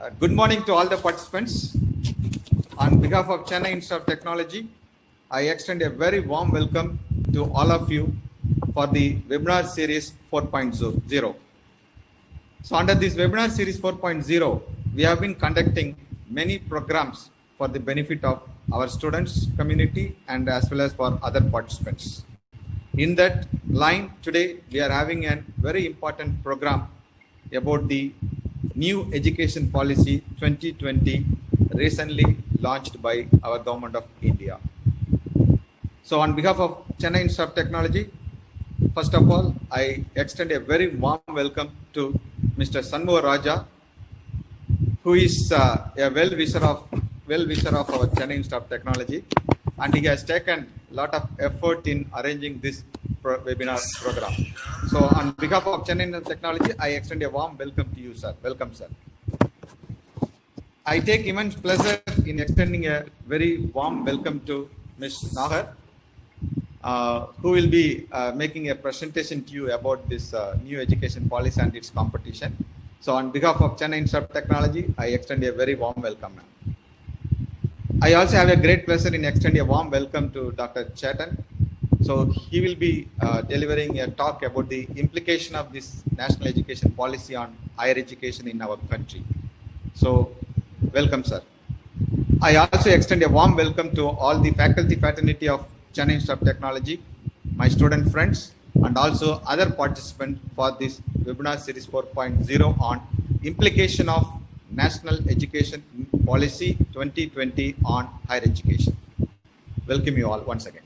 Good morning to all the participants. On behalf of Chennai Institute of Technology, I extend a very warm welcome to all of you for the webinar series 4.0. So under this webinar series 4.0, we have been conducting many programs for the benefit of our students, community, and as well as for other participants. In that line, today we are having a very important program about the new education policy 2020 recently launched by our government of India. So on behalf of Chennai Institute of Technology, first of all, I extend a very warm welcome to Mr. Sanmugha Raja, who is a well-wisher of our Chennai Institute of Technology, and he has taken a lot of effort in arranging this webinar program. So on behalf of Chennai Institute of Technology, I extend a warm welcome to you, sir. Welcome, sir. I take immense pleasure in extending a very warm welcome to Ms. Nagar, who will be making a presentation to you about this new education policy and its competition. So on behalf of Chennai Institute of Technology, I extend a very warm welcome, ma'am. I also have a great pleasure in extending a warm welcome to Dr. Chetan. So he will be delivering a talk about the implication of this national education policy on higher education in our country. So welcome, sir. I also extend a warm welcome to all the faculty fraternity of Chennai Institute of Technology, my student friends, and also other participants for this webinar series 4.0 on implication of national education policy 2020 on higher education. Welcome you all once again.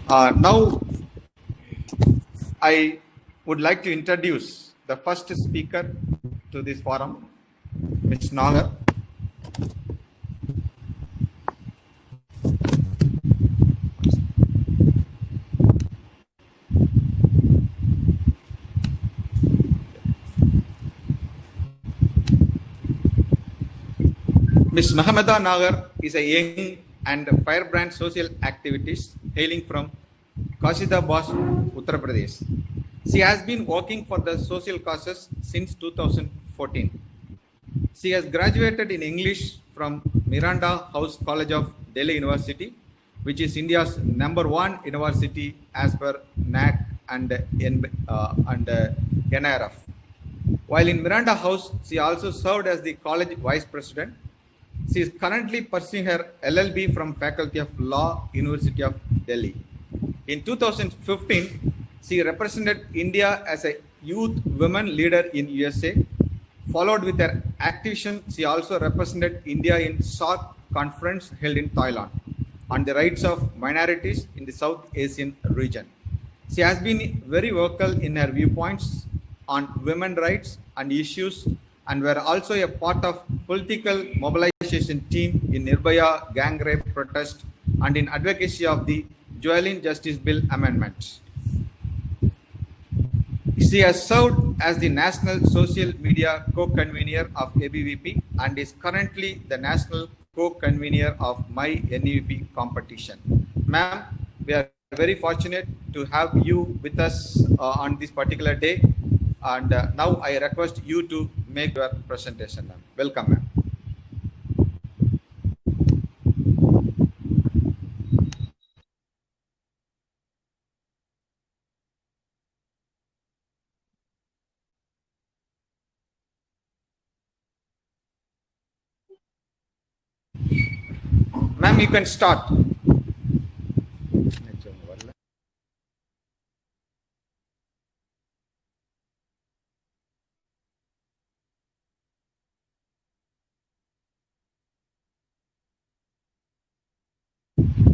Now, I would like to introduce the first speaker to this forum, Ms. Nagar. Ms. Mahmada Nagar is a young and firebrand social activist hailing from Kashidabad, Uttar Pradesh. She has been working for the social causes since 2014. She has graduated in English from Miranda House College of Delhi University, which is India's #1 university as per NAC and NIRF. While in Miranda House, she also served as the college vice president. She is currently pursuing her LLB from Faculty of Law, University of Delhi. In 2015, she represented India as a youth women leader in USA. Followed with her activism, she also represented India in SAARC conference held in Thailand on the rights of minorities in the South Asian region. She has been very vocal in her viewpoints on women's rights and issues, and were also a part of political mobilization team in Nirbhaya gang rape protest and in advocacy of the Juvenile Justice Bill amendments. She has served as the National Social Media Co-Convener of ABVP and is currently the National Co-Convener of My NEVP competition. Ma'am, we are very fortunate to have you with us on this particular day. And now I request you to make your presentation, ma'am. Welcome, ma'am. Ma'am, you can start.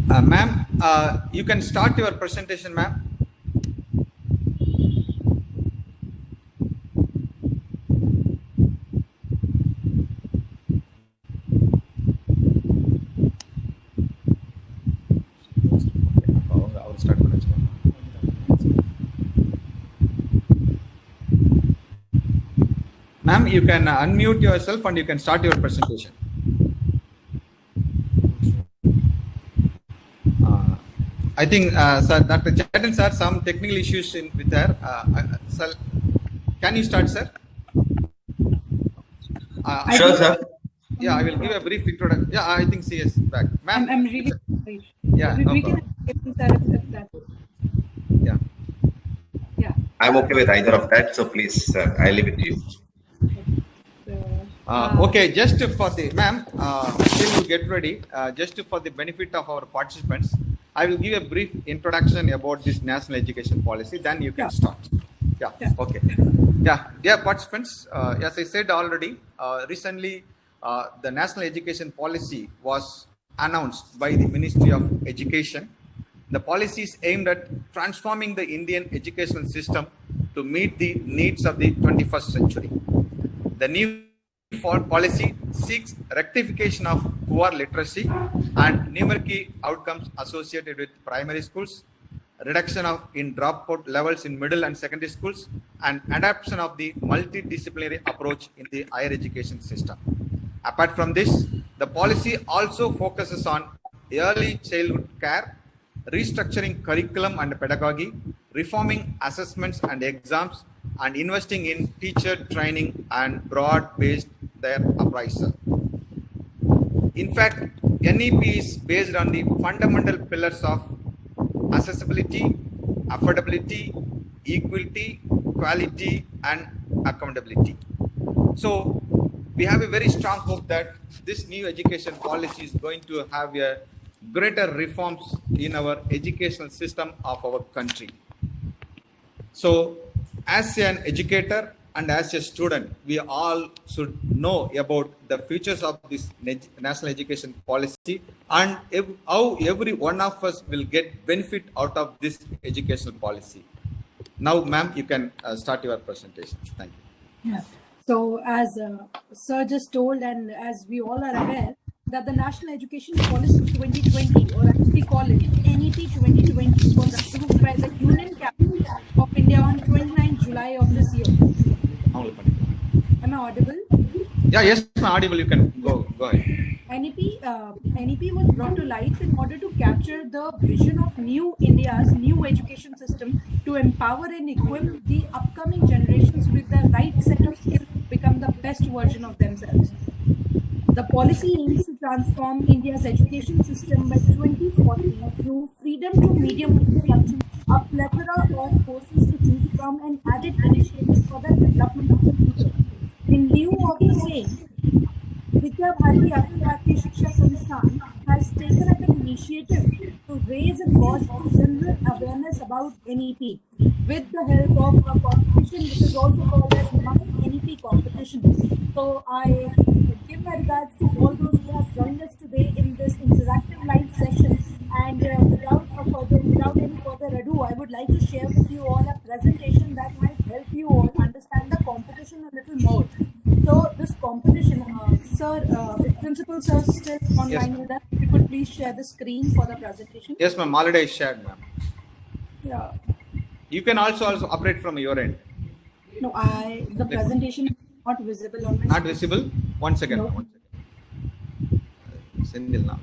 Ma'am, you can start your presentation, ma'am. Ma'am, you can unmute yourself and you can start your presentation. I think, sir, Dr. Chetan, sir, some technical issues with her. Sir, can you start, sir? Sure, sir. Yeah, I will give a brief introduction. Yeah, I think she is back. Ma'am. I'm really sorry. Yeah, no we can problem. if that. Yeah. Yeah. I'm okay with either of that. So please, I leave it to you. Okay, just for the ma'am, till you get ready, just for the benefit of our participants, I will give a brief introduction about this national education policy. Then you can start. Yeah. Okay. Yeah, dear participants, as I said already, recently the national education policy was announced by the Ministry of Education. The policy is aimed at transforming the Indian educational system to meet the needs of the 21st century. The new policy seeks rectification of poor literacy and numeric outcomes associated with primary schools, reduction in dropout levels in middle and secondary schools, and adoption of the multidisciplinary approach in the higher education system. Apart from this, the policy also focuses on early childhood care, restructuring curriculum and pedagogy, reforming assessments and exams, and investing in teacher training and broad-based their appraisal. In fact, NEP is based on the fundamental pillars of accessibility, affordability, equality, quality, and accountability. So, we have a very strong hope that this new education policy is going to have a greater reforms in our educational system of our country. So, as an educator and as a student, we all should know about the features of this national education policy and how every one of us will get benefit out of this educational policy. Now, ma'am, you can start your presentation. Thank you. Yeah. So, as Sir just told, and as we all are aware, that the National Education Policy 2020, or as we call it, NEP 2020, was approved by the Union Cabinet of India on 29 July of this year. Am I audible? Yeah, yes, audible. You can go ahead. NEP was brought to life in order to capture the vision of new India's new education system to empower and equip the upcoming generations with the right set of skills to become the best version of themselves. The policy aims to transform India's education system by 2040 through freedom to medium of instruction, a plethora of courses to choose from, and added initiatives for the development of the future. In lieu of the same, Vidya Bharati Akhil Bharatiya Shiksha Sansthan has taken up an initiative to raise and foster general awareness about NEP with the help of a competition which is also called as My NEP competition. So I give my regards to all those who have joined us today in this interactive live session. And without any further ado, I would like to share with you all a presentation that might help you all understand the competition a little more. So this competition, sir, if Principal Sir is still online with us, if you could please share the screen for the presentation. Yes, ma'am. Already shared, ma'am. Yeah. You can also operate from your end. No, the presentation is not visible on my Not screen. visible? One second. No. 1 second. Sendil now.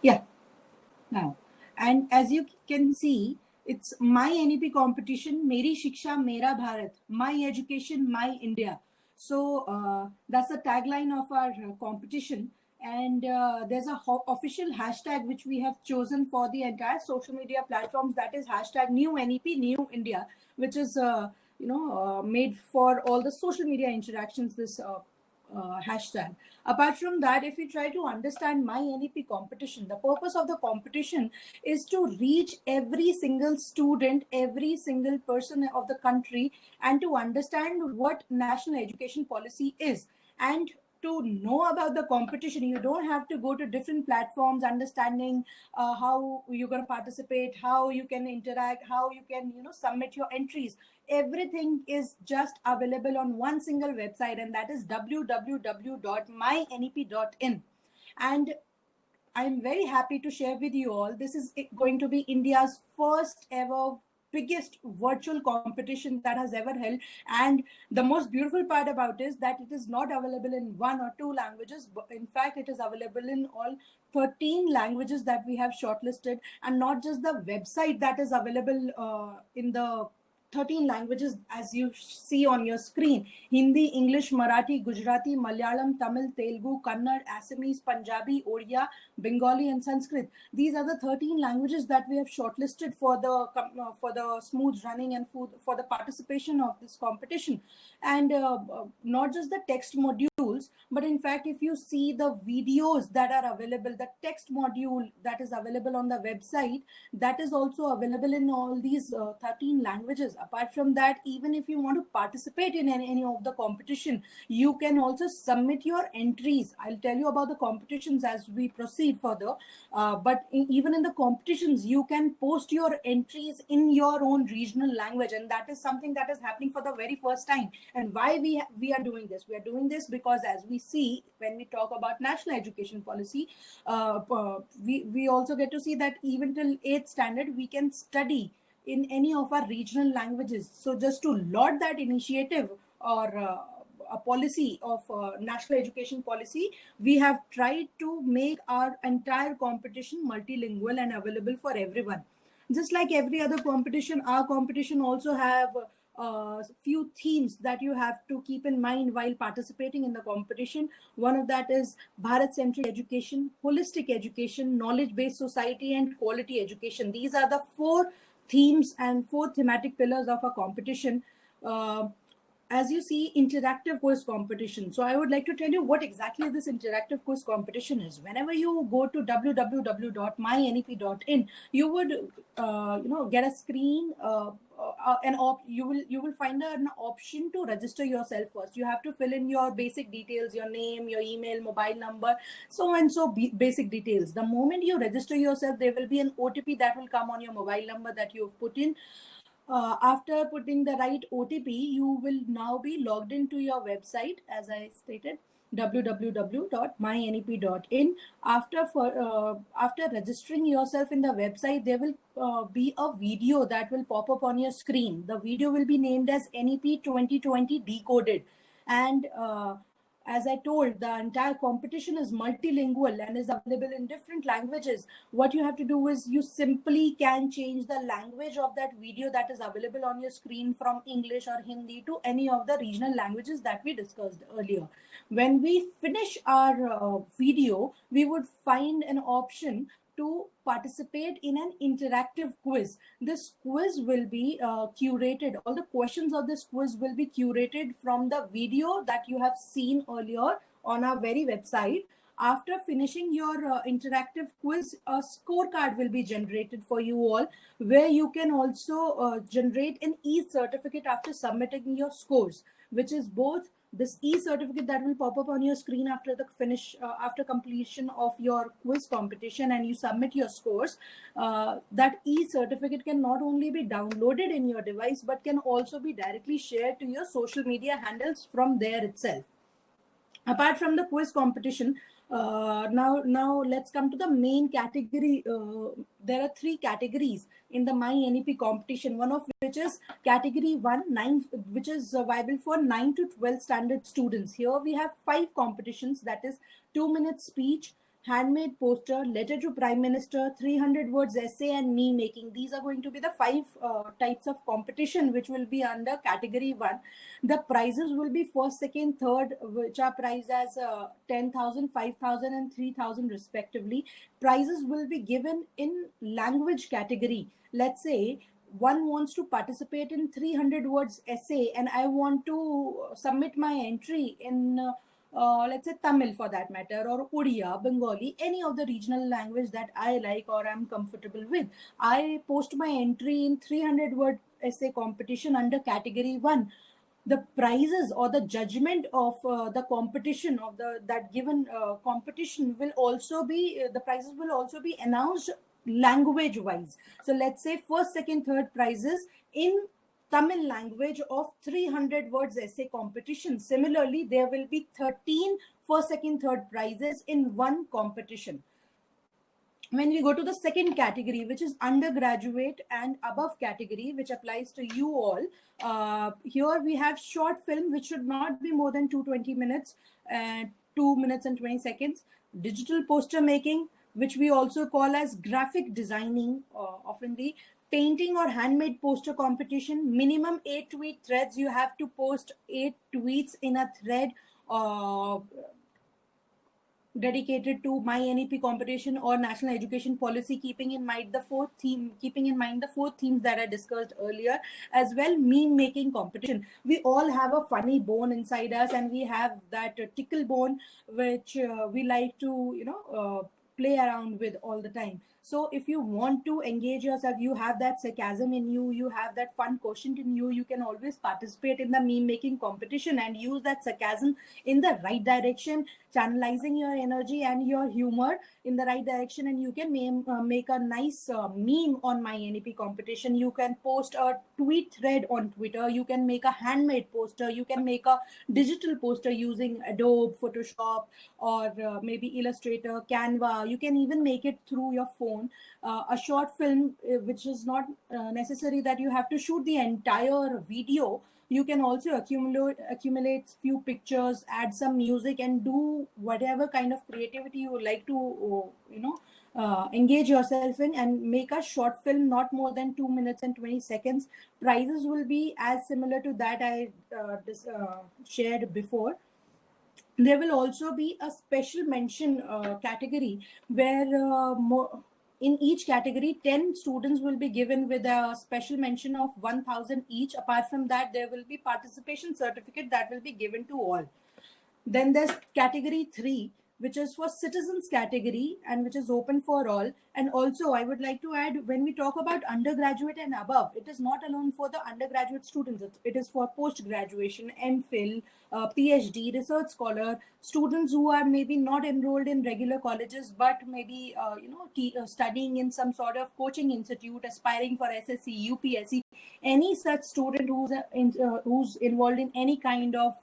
Yeah. Now, and as you can see, it's My NEP competition, Meri Shiksha, Mera Bharat, My Education, My India. So that's the tagline of our competition. And there's a official hashtag which we have chosen for the entire social media platforms. That is hashtag New NEP, New India, which is made for all the social media interactions. This hashtag. Apart from that, if you try to understand My NEP competition, the purpose of the competition is to reach every single student, every single person of the country, and to understand what national education policy is. And to know about the competition, you don't have to go to different platforms, understanding how you're going to participate, how you can interact, how you can submit your entries. Everything is just available on one single website, and that is www.mynep.in. And I'm very happy to share with you all. This is going to be India's first ever biggest virtual competition that has ever held, and the most beautiful part about it is that it is not available in one or two languages, but in fact it is available in all 13 languages that we have shortlisted, and not just the website that is available in the 13 languages as you see on your screen: Hindi, English, Marathi, Gujarati, Malayalam, Tamil, Telugu, Kannada, Assamese, Punjabi, Odia, Bengali, and Sanskrit. These are the 13 languages that we have shortlisted for the smooth running and for the participation of this competition. And not just the text modules, but in fact, if you see the videos that are available, the text module that is available on the website, that is also available in all these 13 languages. Apart from that, even if you want to participate in any of the competition, you can also submit your entries. I'll tell you about the competitions as we proceed further. But even in the competitions, you can post your entries in your own regional language, and that is something that is happening for the very first time. And why we are doing this? We are doing this because, as we see when we talk about national education policy, we also get to see that even till 8th standard we can study in any of our regional languages. So just to laud that initiative, or a policy of national education policy, we have tried to make our entire competition multilingual and available for everyone. Just like every other competition, our competition also have few themes that you have to keep in mind while participating in the competition. One of that is Bharat-centric education, holistic education, knowledge-based society, and quality education. These are the four themes and four thematic pillars of a competition. As you see, interactive quiz competition. So I would like to tell you what exactly this interactive quiz competition is. Whenever you go to www.mynep.in, you would get a screen, you will find an option to register yourself first. You have to fill in your basic details, your name, your email, mobile number, so and so basic details. The moment you register yourself, there will be an OTP that will come on your mobile number that you've put in. After putting the right OTP, you will now be logged into your website, as I stated, www.mynep.in. After registering yourself in the website, there will be a video that will pop up on your screen. The video will be named as NEP 2020 Decoded. And as I told, the entire competition is multilingual and is available in different languages. What you have to do is you simply can change the language of that video that is available on your screen from English or Hindi to any of the regional languages that we discussed earlier. When we finish our video, we would find an option to participate in an interactive quiz. This quiz will be curated. All the questions of this quiz will be curated from the video that you have seen earlier on our very website. After finishing your interactive quiz, a scorecard will be generated for you all, where you can also generate an e-certificate after submitting your scores, which is both this e-certificate that will pop up on your screen after the after completion of your quiz competition and you submit your scores. That e-certificate can not only be downloaded in your device, but can also be directly shared to your social media handles from there itself. Apart from the quiz competition, now let's come to the main category. There are three categories in the MyNEP competition, one of which is category 1, which is viable for 9 to 12 standard students. Here we have 5 competitions, that is 2-minute speech, handmade poster, letter to Prime Minister, 300 words essay, and me making. These are going to be the 5 types of competition which will be under category 1. The prizes will be first, second, third, which are priced as 10,000, 5,000, and 3,000 respectively. Prizes will be given in language category. Let's say one wants to participate in 300 words essay, and I want to submit my entry in let's say Tamil for that matter, or Odia, Bengali, any of the regional language that I like or I'm comfortable with. I post my entry in 300 word essay competition under category 1. The prizes or the judgment of the competition of that given competition will also be the prizes will also be announced language wise. So let's say first, second, third prizes in Tamil language of 300 words essay competition. Similarly, there will be 13 first, second, third prizes in one competition. When we go to the second category, which is undergraduate and above category, which applies to you all, here we have short film, which should not be more than 220 minutes, 2 minutes and 20 seconds. Digital poster making, which we also call as graphic designing, oftenly painting or handmade poster competition. Minimum 8 tweet threads. You have to post 8 tweets in a thread, dedicated to my NEP competition or national education policy, keeping in mind the four themes that I discussed earlier. As well, meme making competition. We all have a funny bone inside us, and we have that tickle bone, which we like to, play around with all the time. So if you want to engage yourself, you have that sarcasm in you, you have that fun quotient in you, you can always participate in the meme making competition and use that sarcasm in the right direction, channelizing your energy and your humor in the right direction, and you can make a nice meme on my NEP competition. You can post a tweet thread on Twitter, you can make a handmade poster, you can make a digital poster using Adobe Photoshop, or maybe Illustrator, Canva. You can even make it through your phone. A short film, which is not necessary that you have to shoot the entire video. You can also accumulate few pictures, add some music, and do whatever kind of creativity you would like to, engage yourself in, and make a short film not more than 2 minutes and 20 seconds. Prizes will be as similar to that I shared before. There will also be a special mention category, where in each category 10 students will be given with a special mention of 1000 each. Apart from that, there will be participation certificate that will be given to all. Then there's category 3, which is for citizens category, and which is open for all. And also I would like to add, when we talk about undergraduate and above, it is not alone for the undergraduate students. It is for post graduation, MPhil, PhD, research scholar, students who are maybe not enrolled in regular colleges, but maybe studying in some sort of coaching institute, aspiring for SSC, UPSC. Any such student who's involved in any kind of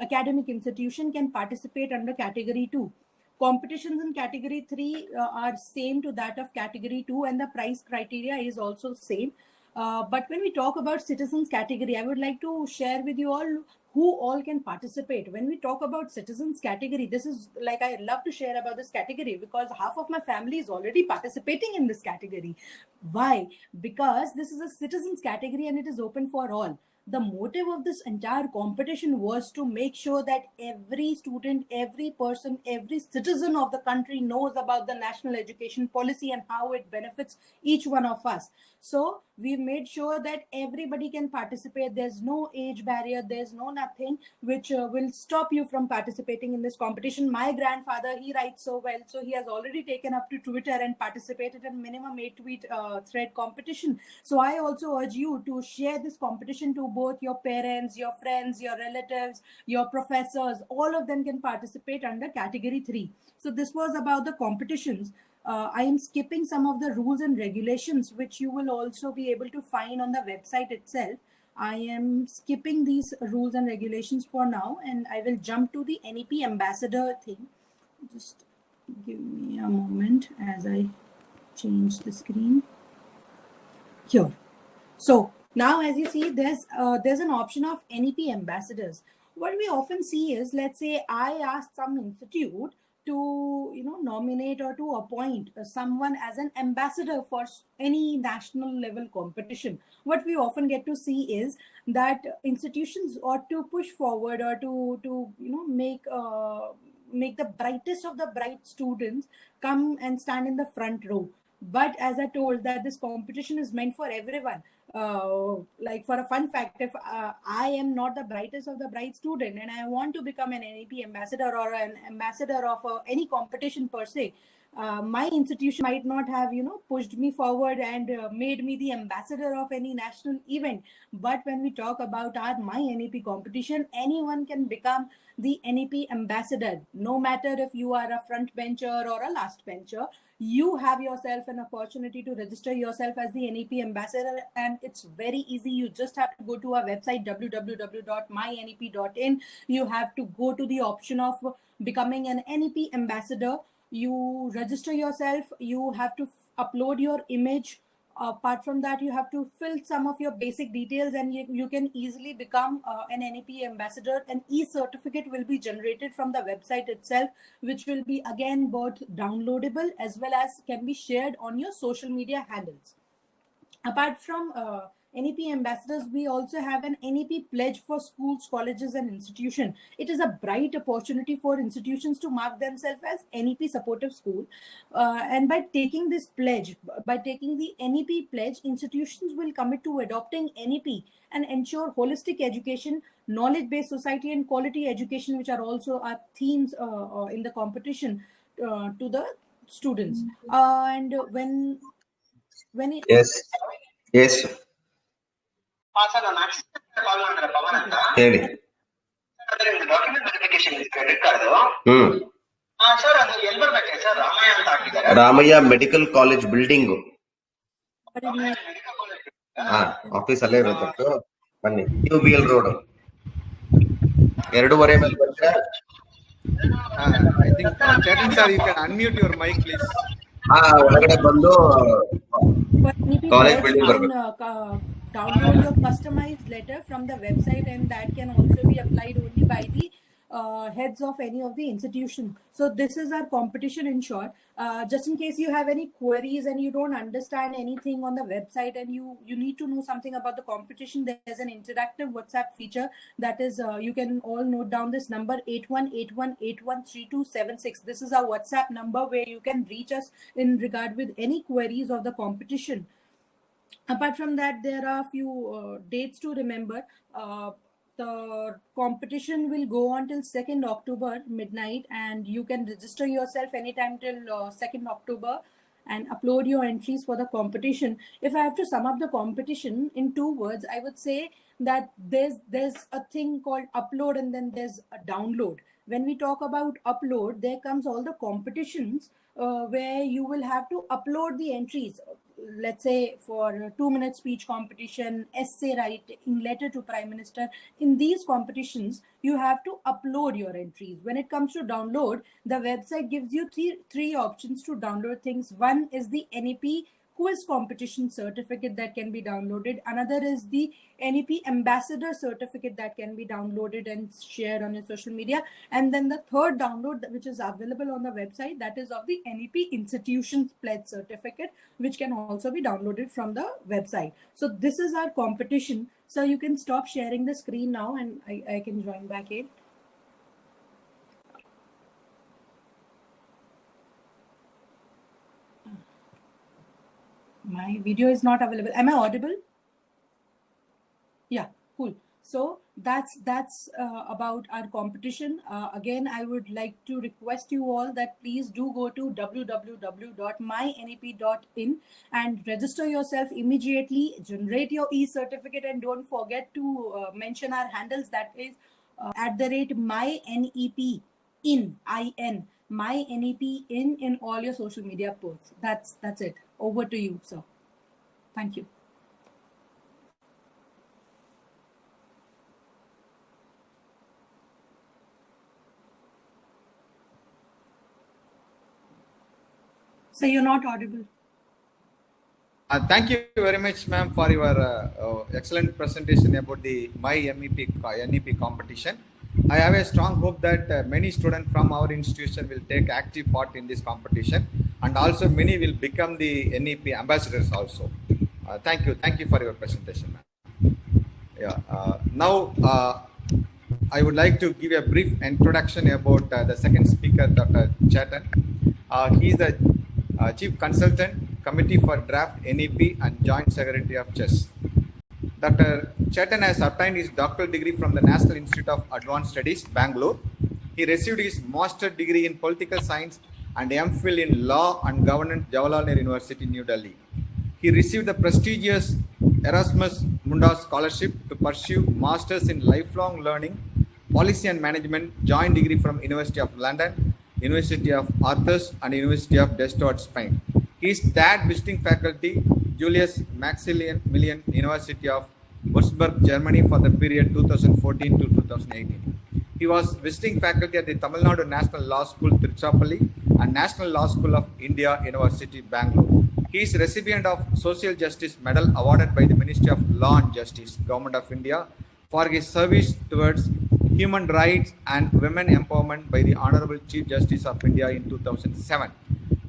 academic institution can participate under category 2. Competitions in category 3 are same to that of category 2, and the price criteria is also same. But when we talk about citizens category, I would like to share with you all who all can participate. When we talk about citizens category, this is like, I love to share about this category because half of my family is already participating in this category. Why? Because this is a citizens category and it is open for all. The motive of this entire competition was to make sure that every student, every person, every citizen of the country knows about the national education policy and how it benefits each one of us. So we made sure that everybody can participate. There's no age barrier, there's no nothing which will stop you from participating in this competition. My grandfather, he writes so well, so he has already taken up to Twitter and participated in minimum 8 tweet thread competition. So I also urge you to share this competition to both your parents, your friends, your relatives, your professors. All of them can participate under category 3. So this was about the competitions. I am skipping some of the rules and regulations, which you will also be able to find on the website itself. I am skipping these rules and regulations for now, and I will jump to the NEP ambassador thing. Just give me a moment as I change the screen here. So now, as you see, there's an option of NEP ambassadors. What we often see is, let's say I ask some institute to nominate or to appoint someone as an ambassador for any national level competition. What we often get to see is that institutions ought to push forward or to make the brightest of the bright students come and stand in the front row. But as I told, that this competition is meant for everyone. Like, for a fun fact, if I am not the brightest of the bright student and I want to become an NEP ambassador or an ambassador of any competition per se, my institution might not have pushed me forward and made me the ambassador of any national event. But when we talk about our my NEP competition, anyone can become the NEP ambassador. No matter if you are a front bencher or a last bencher, you have yourself an opportunity to register yourself as the NEP ambassador, and it's very easy. You just have to go to our website www.mynep.in. You have to go to the option of becoming an NEP ambassador. You register yourself, you have to upload your image. Apart from that, you have to fill some of your basic details, and you can easily become an NEP ambassador. An e-certificate will be generated from the website itself, which will be again both downloadable as well as can be shared on your social media handles. Apart from NEP ambassadors, we also have an NEP pledge for schools, colleges, and institutions. It is a bright opportunity for institutions to mark themselves as NEP supportive school. And by taking this pledge, by taking the NEP pledge, institutions will commit to adopting NEP and ensure holistic education, knowledge-based society, and quality education, which are also our themes in the competition to the students. And when it, Yes. Yes. Sir ನಾನು Axis ಕಾಲ್ ಮಾಡಿದ್ರೆ ಪವನ್ ಅಂತ ಹೇಳಿ. ಅದ್ರ document verification credit card sir ಅದು ಎಲ್ಲಿ ಬರ್ಬೇಕು sir? Ramaiah ಅಂತ ಹಾಕಿದ್ದಾರೆ. Ramaiah medical college building office ಅಲ್ಲೇ ಇರುತ್ತೆ. ಬನ್ನಿ, UBL ರೋಡ್ 2:15 ಮೇಲೆ ಬರ್ತೀರಾ? I think Chetan sir, you can unmute your mic, please. ಒಳಗಡೆ ಬಂದು ಕಾಲೇಜ್ you ಬಿಲ್ಡಿಂಗ್ can ಬರ್ಬೇಕು. download your customized letter from the website, and that can also be applied only by the heads of any of the institution. So this is our competition in short. Just in case you have any queries and you don't understand anything on the website and you need to know something about the competition, there's an interactive WhatsApp feature that is you can all note down this number 8181813276. This is our WhatsApp number where you can reach us in regard with any queries of the competition. Apart from that, there are a few dates to remember. The competition will go on till 2nd October midnight, and you can register yourself anytime till 2nd October and upload your entries for the competition. If I have to sum up the competition in 2 words, I would say that there's a thing called upload, and then there's a download. When we talk about upload, there comes all the competitions where you will have to upload the entries. Let's say for a 2-minute speech competition, essay writing, letter to Prime Minister. In these competitions, you have to upload your entries. When it comes to download, the website gives you three options to download things. One is the NEP quiz competition certificate that can be downloaded. Another is the NEP ambassador certificate that can be downloaded and shared on your social media. And then the third download, which is available on the website, that is of the NEP institutions pledge certificate, which can also be downloaded from the website. So this is our competition. So you can stop sharing the screen now, and I can join back in. My video is not available. Am I audible? Yeah, cool. So that's about our competition. Again, I would like to request you all that please do go to www.mynep.in and register yourself immediately. Generate your e-certificate, and don't forget to mention our handles. That is @mynepin, mynepin in all your social media posts. That's it. Over to you, sir. Thank you. So you're not audible. Thank you very much, ma'am, for your excellent presentation about the My NEP competition. I have a strong hope that many students from our institution will take active part in this competition, and also many will become the NEP ambassadors also. Thank you for your presentation, ma'am. Yeah. Now I would like to give a brief introduction about the second speaker, Dr. Chetan. He is the Chief Consultant, Committee for Draft NEP and Joint Secretary of Chess. Dr. Chetan has obtained his doctoral degree from the National Institute of Advanced Studies, Bangalore. He received his master's degree in political science and MPhil in law and governance, Jawaharlal Nehru University, New Delhi. He received the prestigious Erasmus Mundus Scholarship to pursue Masters in Lifelong Learning, Policy and Management, joint degree from University of London, University of Aarhus, and University of Destiny, Spain. He is TAD visiting faculty, Julius Maximilian University of Würzburg, Germany for the period 2014 to 2018. He was visiting faculty at the Tamil Nadu National Law School, Tiruchirappalli, and National Law School of India, University, Bangalore. He is recipient of Social Justice Medal awarded by the Ministry of Law and Justice, Government of India, for his service towards human rights and women empowerment by the Honorable Chief Justice of India in 2007.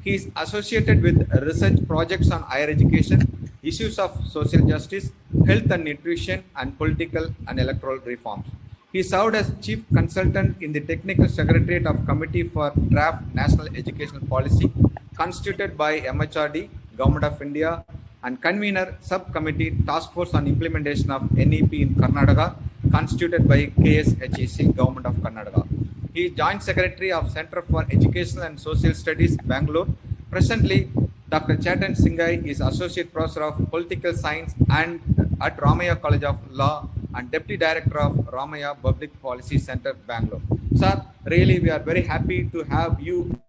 He is associated with research projects on higher education, issues of social justice, health and nutrition, and political and electoral reforms. He served as Chief Consultant in the Technical Secretariat of Committee for Draft National Educational Policy, constituted by MHRD, Government of India, and Convener Subcommittee Task Force on Implementation of NEP in Karnataka, constituted by KSHEC, Government of Karnataka. He is Joint Secretary of Center for Educational and Social Studies, Bangalore. Presently, Dr. Chetan Singhai is Associate Professor of Political Science and at Ramaya College of Law and Deputy Director of Ramaya Public Policy Center, Bangalore. Sir, really we are very happy to have you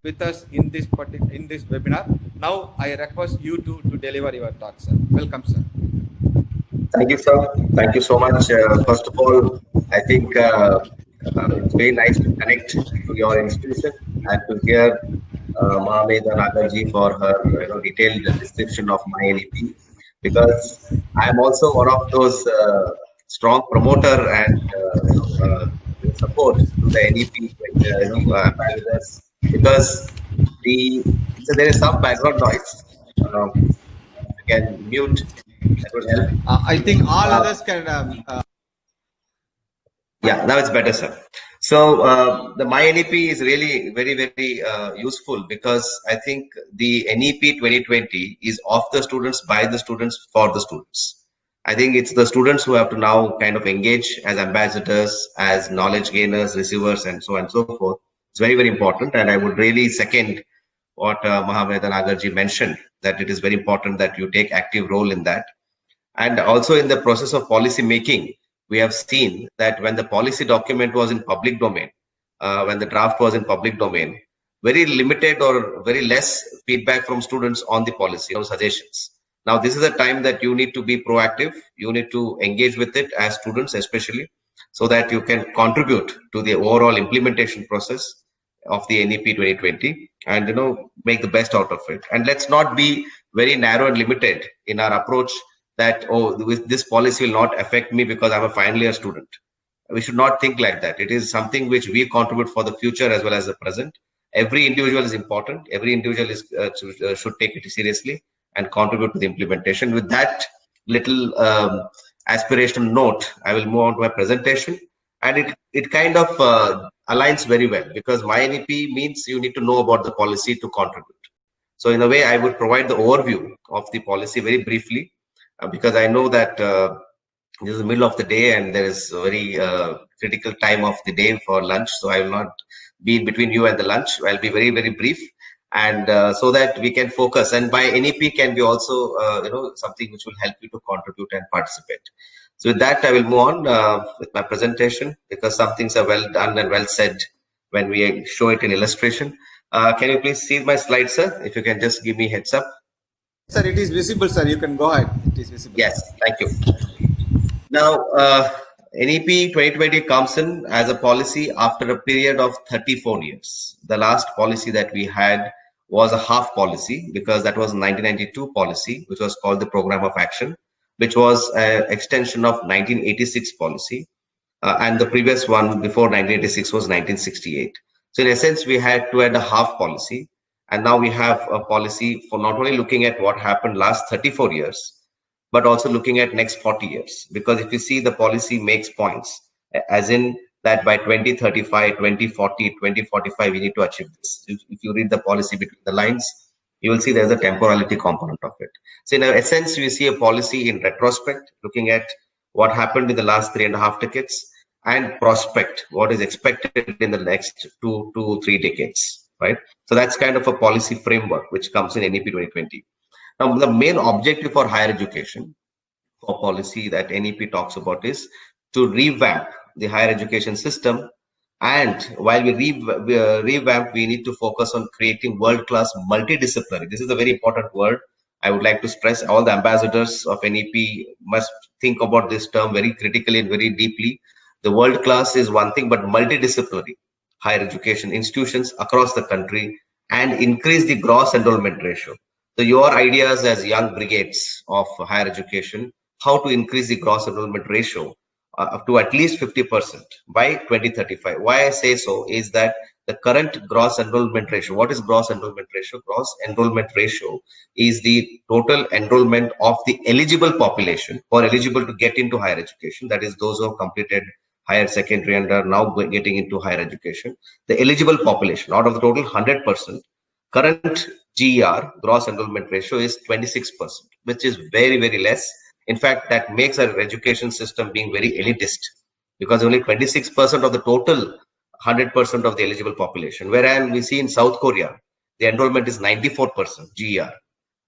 with us in this webinar. Now I request you to deliver your talk, sir. Welcome, sir. Thank you, sir. Thank you so much. First of all, I think it's very nice to connect to your institution and to hear Mahameda Nagarji for her detailed description of MyNEP, because I am also one of those strong promoter and support to the NEP ambassadors, because there is some background noise. You can mute. That would help. I think all others can. Yeah, now it's better, sir. So the MyNEP is really very, very useful, because I think the NEP 2020 is of the students, by the students, for the students. I think it's the students who have to now kind of engage as ambassadors, as knowledge gainers, receivers, and so on and so forth. It's very, very important. And I would really second what Mahameda Nagarji mentioned, that it is very important that you take active role in that. And also in the process of policy making, we have seen that when the policy document was in public domain, when the draft was in public domain, very limited or very less feedback from students on the policy or suggestions. Now, this is a time that you need to be proactive. You need to engage with it as students, especially, so that you can contribute to the overall implementation process of the NEP 2020 and make the best out of it. And let's not be very narrow and limited in our approach, that, oh, this policy will not affect me because I'm a final year student. We should not think like that. It is something which we contribute for the future as well as the present. Every individual is important. Every individual should take it seriously and contribute to the implementation. With that little aspirational note, I will move on to my presentation. And it kind of aligns very well, because MyNEP means you need to know about the policy to contribute. So in a way, I would provide the overview of the policy very briefly, because I know that this is the middle of the day and there is a very critical time of the day for lunch. So I will not be in between you and the lunch. I'll be very, very brief, and so that we can focus. And by NEP can be also something which will help you to contribute and participate. So with that, I will move on with my presentation, because some things are well done and well said when we show it in illustration. Can you please see my slide, sir? If you can just give me a heads up. Sir, it is visible, sir. You can go ahead. It is visible. Yes, thank you. Now, NEP 2020 comes in as a policy after a period of 34 years. The last policy that we had was a half policy, because that was 1992 policy, which was called the Program of Action, which was an extension of 1986 policy. And the previous one before 1986 was 1968. So in essence, we had 2.5 policy. And now we have a policy for not only looking at what happened last 34 years, but also looking at next 40 years. Because if you see, the policy makes points, as in that by 2035, 2040, 2045, we need to achieve this. If you read the policy between the lines, you will see there's a temporality component of it. So in essence, we see a policy in retrospect, looking at what happened in the last 3.5 decades, and prospect, what is expected in the next 2 to 3 decades. Right? So that's kind of a policy framework which comes in NEP 2020. Now, the main objective for higher education, for policy that NEP talks about, is to revamp the higher education system. And while we revamp, we need to focus on creating world-class multidisciplinary. This is a very important word. I would like to stress, all the ambassadors of NEP must think about this term very critically and very deeply. The world class is one thing, but multidisciplinary higher education institutions across the country, and increase the gross enrollment ratio. So your ideas as young brigades of higher education, how to increase the gross enrollment ratio up to at least 50% by 2035. Why I say so is that the current gross enrollment ratio, what is gross enrollment ratio? Gross enrollment ratio is the total enrollment of the eligible population who are eligible to get into higher education. That is those who have completed higher secondary and are now getting into higher education. The eligible population out of the total 100%, current GER, gross enrollment ratio, is 26%, which is very, very less. In fact, that makes our education system being very elitist, because only 26% of the total 100% of the eligible population. Whereas we see in South Korea, the enrollment is 94% GER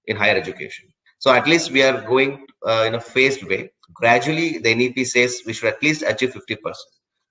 in higher education. So at least we are going in a phased way. Gradually, the NEP says we should at least achieve 50%.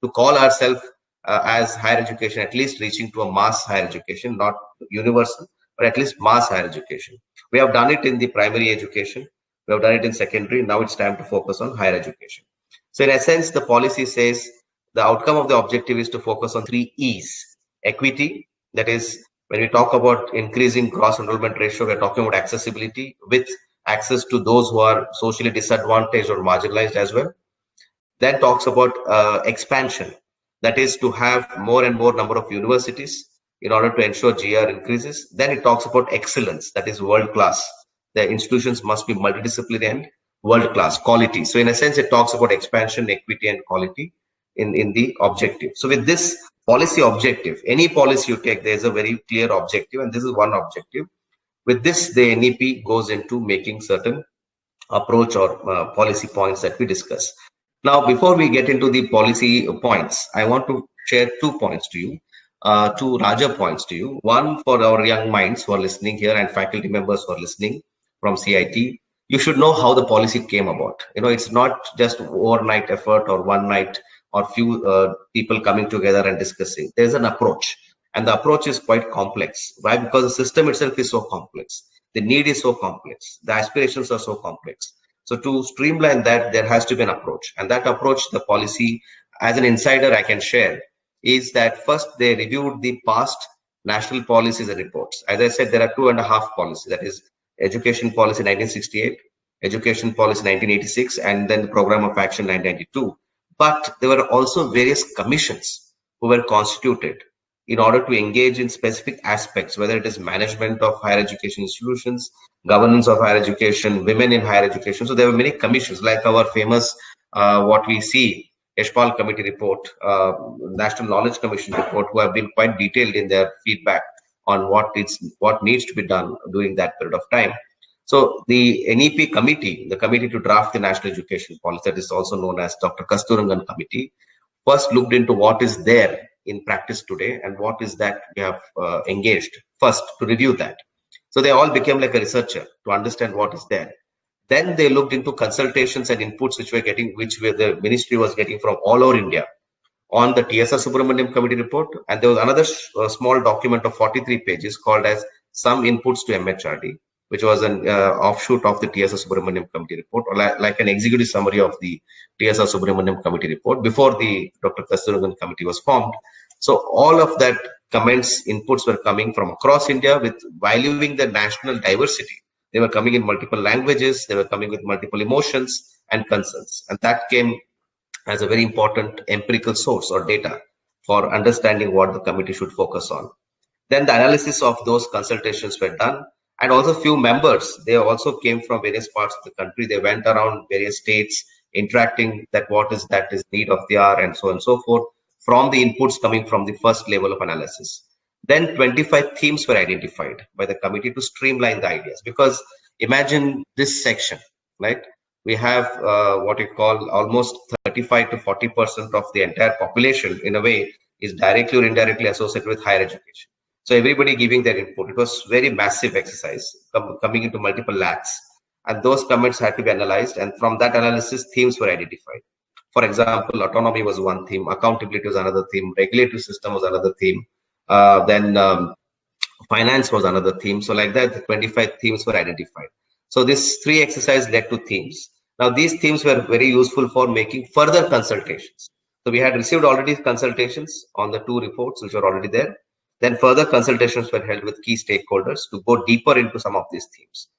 To call ourselves as higher education, at least reaching to a mass higher education, not universal, but at least mass higher education. We have done it in the primary education. We have done it in secondary. Now it's time to focus on higher education. So in essence, the policy says the outcome of the objective is to focus on 3 E's. Equity, that is, when we talk about increasing gross enrollment ratio, we're talking about accessibility with access to those who are socially disadvantaged or marginalized as well. Then talks about expansion, that is to have more and more number of universities in order to ensure GR increases. Then it talks about excellence, that is world class. The institutions must be multidisciplinary and world class, quality. So in a sense, it talks about expansion, equity, and quality in the objective. So with this policy objective, any policy you take, there's a very clear objective, and this is one objective. With this, the NEP goes into making certain approach or policy points that we discuss. Now, before we get into the policy points, I want to share 2 points to you, 2 larger points to you. One for our young minds who are listening here and faculty members who are listening from CIT. You should know how the policy came about. You know, it's not just overnight effort or one night or few people coming together and discussing. There's an approach, and the approach is quite complex. Why? Because the system itself is so complex. The need is so complex. The aspirations are so complex. So to streamline that, there has to be an approach. And that approach, the policy, as an insider I can share, is that first they reviewed the past national policies and reports. As I said, there are 2.5 policies. That is Education Policy 1968, Education Policy 1986, and then the Program of Action 1992. But there were also various commissions who were constituted in order to engage in specific aspects, whether it is management of higher education institutions, governance of higher education, women in higher education. So there were many commissions, like our famous, what we see, Yashpal Committee report, National Knowledge Commission report, who have been quite detailed in their feedback on what needs to be done during that period of time. So the NEP committee, the committee to draft the national education policy, that is also known as Dr. Kasturirangan Committee, first looked into what is there in practice today and what is that we have engaged first to review that. So they all became like a researcher to understand what is there. Then they looked into consultations and inputs which the ministry was getting from all over India on the TSR Subramaniam Committee report. And there was another small document of 43 pages called as Some Inputs to MHRD, which was an offshoot of the TSR Subramaniam Committee report, or like an executive summary of the TSR Subramaniam Committee report before the Dr. Kasturirangan Committee was formed. So all of that comments, inputs were coming from across India with valuing the national diversity. They were coming in multiple languages, they were coming with multiple emotions and concerns. And that came as a very important empirical source or data for understanding what the committee should focus on. Then the analysis of those consultations were done. And also few members, they also came from various parts of the country. They went around various states, interacting that what is need of the hour and so on and so forth, from the inputs coming from the first level of analysis. Then 25 themes were identified by the committee to streamline the ideas. Because imagine this section, right? We have what we call almost 35 to 40% of the entire population in a way is directly or indirectly associated with higher education. So everybody giving their input. It was very massive exercise coming into multiple lakhs. And those comments had to be analyzed. And from that analysis, themes were identified. For example, autonomy was one theme, accountability was another theme, regulatory system was another theme, then finance was another theme. So like that, the 25 themes were identified. So this 3 exercise led to themes. Now these themes were very useful for making further consultations. So we had received already consultations on the 2 reports which were already there. Then further consultations were held with key stakeholders to go deeper into some of these themes.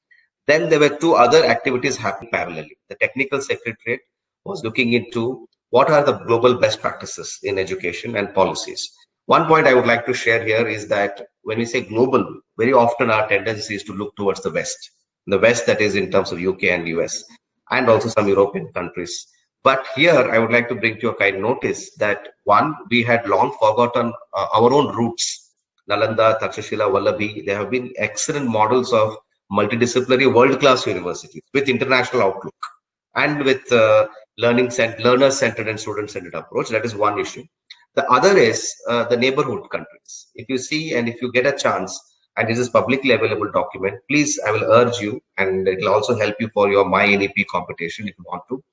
Then there were 2 other activities happening parallelly. The technical secretariat was looking into what are the global best practices in education and policies. One point I would like to share here is that when we say global, very often our tendency is to look towards the West. The West, that is in terms of UK and US, and also some European countries. But here I would like to bring to your kind notice that one, we had long forgotten our own roots. Nalanda, Takshashila, Vallabhi, they have been excellent models of multidisciplinary world-class universities with international outlook and with learner-centered and student-centered approach. That is one issue. The other is the neighborhood countries. If you see and if you get a chance, and this is publicly available document, please, I will urge you, and it will also help you for your MyNEP competition if you want to,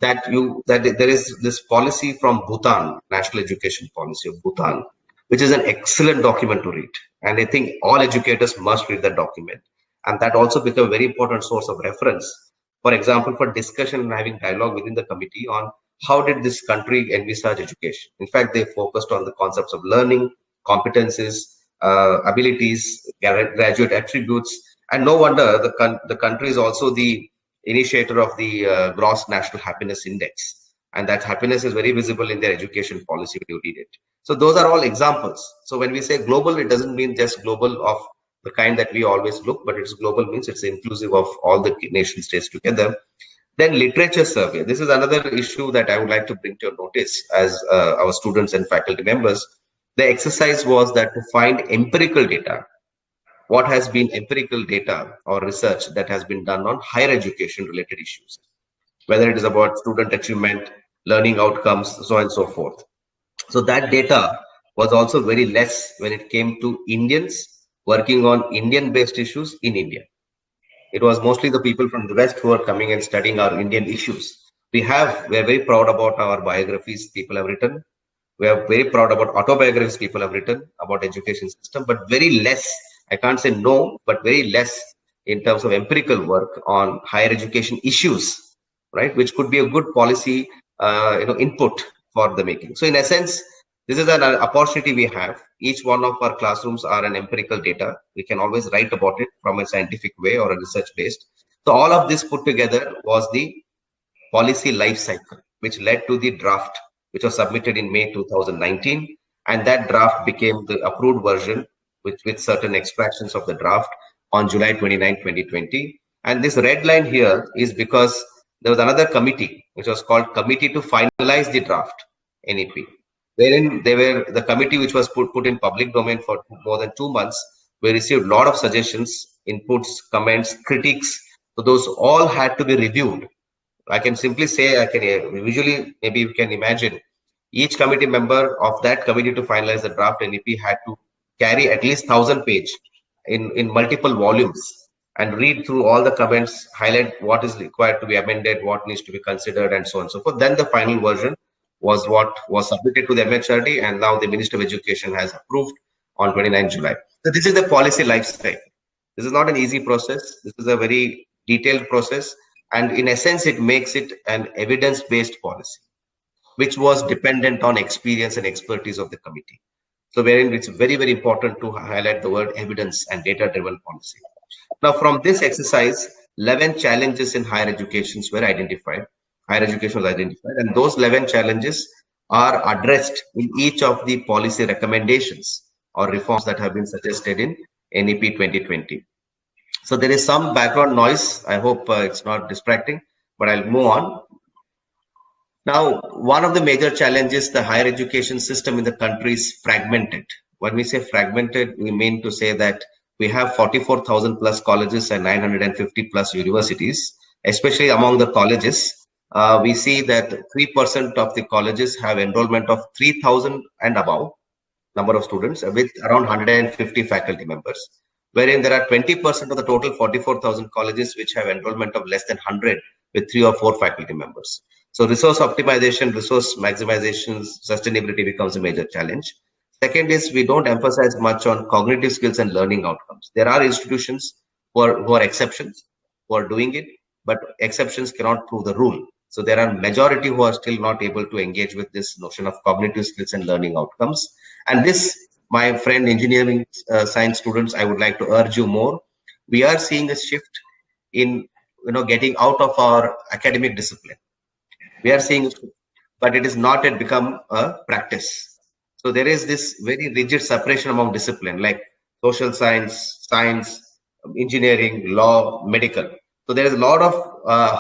that there is this policy from Bhutan, National Education Policy of Bhutan, which is an excellent document to read. And I think all educators must read that document. And that also became a very important source of reference, for example, for discussion and having dialogue within the committee on how did this country envisage education. In fact, they focused on the concepts of learning, competencies, abilities, graduate attributes, and no wonder the country is also the initiator of the Gross National Happiness Index, and that happiness is very visible in their education policy when you read it. So those are all examples. So when we say global, it doesn't mean just global of the kind that we always look, but it's global means it's inclusive of all the nation states together. Then literature survey. This is another issue that I would like to bring to your notice as our students and faculty members. The exercise was that to find empirical data, what has been empirical data or research that has been done on higher education related issues, whether it is about student achievement, learning outcomes, so on and so forth. So that data was also very less when it came to Indians working on Indian-based issues in India. It was mostly the people from the West who are coming and studying our Indian issues. We are very proud about our biographies people have written. We are very proud about autobiographies people have written about education system, but very less, I can't say no, but very less in terms of empirical work on higher education issues, right? Which could be a good policy, input for the making. So in essence, this is an opportunity we have. Each one of our classrooms are an empirical data. We can always write about it from a scientific way or a research based. So all of this put together was the policy life cycle, which led to the draft, which was submitted in May 2019. And that draft became the approved version with certain extractions of the draft on July 29, 2020. And this red line here is because there was another committee, which was called Committee to Finalize the Draft, NEP. Wherein the committee which was put in public domain for more than 2 months, we received a lot of suggestions, inputs, comments, critiques. So those all had to be reviewed. I can simply say, visually, maybe you can imagine, each committee member of that committee to finalize the draft NEP had to carry at least 1,000 pages in multiple volumes and read through all the comments, highlight what is required to be amended, what needs to be considered, and so on and so forth. Then the final version was what was submitted to the MHRD, and now the Minister of Education has approved on 29 July. So this is the policy life cycle. This is not an easy process. This is a very detailed process. And in essence, it makes it an evidence-based policy, which was dependent on experience and expertise of the committee. So wherein it's very, very important to highlight the word evidence and data-driven policy. Now, from this exercise, 11 challenges in higher education were identified. Higher education was identified, and those 11 challenges are addressed in each of the policy recommendations or reforms that have been suggested in NEP 2020. So there is some background noise. I hope it's not distracting, but I'll move on. Now, one of the major challenges, the higher education system in the country is fragmented. When we say fragmented, we mean to say that we have 44,000 plus colleges and 950 plus universities. Especially among the colleges, we see that 3% of the colleges have enrollment of 3,000 and above number of students with around 150 faculty members, wherein there are 20% of the total 44,000 colleges which have enrollment of less than 100 with 3 or 4 faculty members. So resource optimization, resource maximization, sustainability becomes a major challenge. Second is we don't emphasize much on cognitive skills and learning outcomes. There are institutions who are exceptions, who are doing it, but exceptions cannot prove the rule. So there are majority who are still not able to engage with this notion of cognitive skills and learning outcomes. And this, my friend, engineering science students, I would like to urge you more. We are seeing a shift in getting out of our academic discipline. We are seeing, but it is not yet become a practice. So there is this very rigid separation among discipline, like social science, engineering, law, medical. So there is a lot of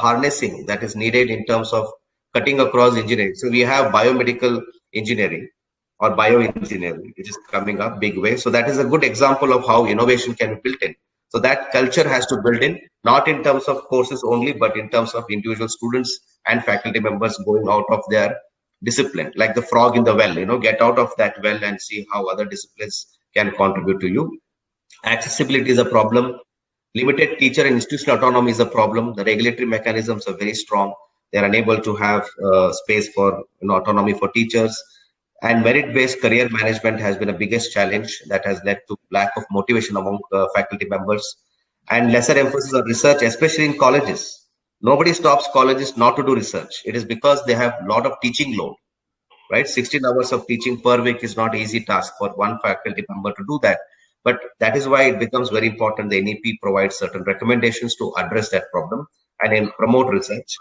harnessing that is needed in terms of cutting across engineering. So we have biomedical engineering or bioengineering, which is coming up big way. So that is a good example of how innovation can be built in. So that culture has to build in, not in terms of courses only, but in terms of individual students and faculty members going out of their discipline, like the frog in the well, get out of that well and see how other disciplines can contribute to you. Accessibility is a problem. Limited teacher and institutional autonomy is a problem. The regulatory mechanisms are very strong. They are unable to have space for autonomy for teachers. And merit-based career management has been the biggest challenge that has led to lack of motivation among faculty members, and lesser emphasis on research, especially in colleges. Nobody stops colleges not to do research. It is because they have a lot of teaching load, right? 16 hours of teaching per week is not an easy task for one faculty member to do that. But that is why it becomes very important. The NEP provides certain recommendations to address that problem and then promote research.